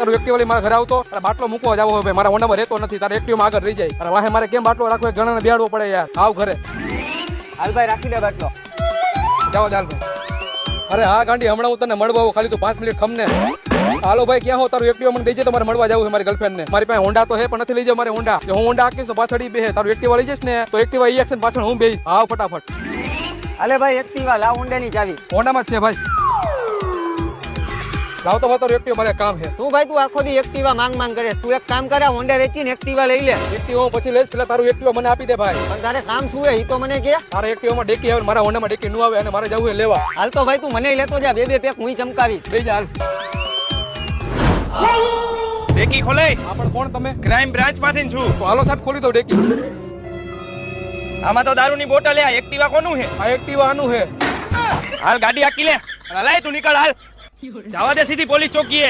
તારું એક્ટિવા લઈ મારા ઘરે આવતો અને બાટલો મૂકવા જાવ હવે મારા હોન્ડામાં રહેતો નથી તારે એક્ટિવામાં આગળ રહી જાય અને વાહે મારે કેમ બાટલો રાખવો ઘણાને બેહાડવો પડે યાર આવ ઘરે હાલ ભાઈ રાખી દે બાટલો જાઓ ચાલ ભાઈ અરે હા ગાંડી હમણાં હું તને મળવા આવું ખાલી તું 5 મિનિટ ખમને હાલો ભાઈ ક્યાં હો તારું એક્ટિવા મને દઈ જાય તમારે મળવા જવું છે મારી ગર્લફ્રેન્ડ ને મારી પાસે હોન્ડા તો હે પણ નથી લઈ જાવ મારે હોન્ડા હું હોન્ડા આકીશ તો પાછળ બે તારું એક્ટિવા લઈ જઈશ ને તો એક્ટિવા એક્શન પાછળ હું બેહી આવ ફટાફટ હાલે ભાઈ એક્ટિવા લાવ હોન્ડાની ચાવી હોન્ડામાં જ છે ભાઈ લાવ તો તારું એક્ટિવા મારે કામ છે શું ભાઈ તું આખો દી એક્ટિવા માંગ કરે તું એક કામ કરે હોન્ડા વેચીને એક્ટિવા લઈ લે એક્ટિવા હું પછી લઈશ પેલા તારું એક્ટિવા મને આપી દે ભાઈ પણ તારે કામ શું હે ઈ તો મને કે તારા એક્ટિવામાં ડેકી આવે મારા હોન્ડામાં ડેકી ન આવે અને મારે જવું લેવા હાલ તો ભાઈ તું મને લેતો જા બે પેક હું ચમકાવીશ લઈ જા હાલ ડેકી ખોલે આપણ કોણ તમે ક્રાઇમ બ્રાન્ચ માંથી છું તો હાલો સાહેબ ખોલી દો ડેકી આમાં તો દારૂની બોટલ હે આ એક્ટિવા કોનું હે આ એક્ટિવા આનું હે હાલ ગાડી આકી લે અને લાય તું નીકળ હાલ જવા દે સીધી પોલીસ ચોકીએ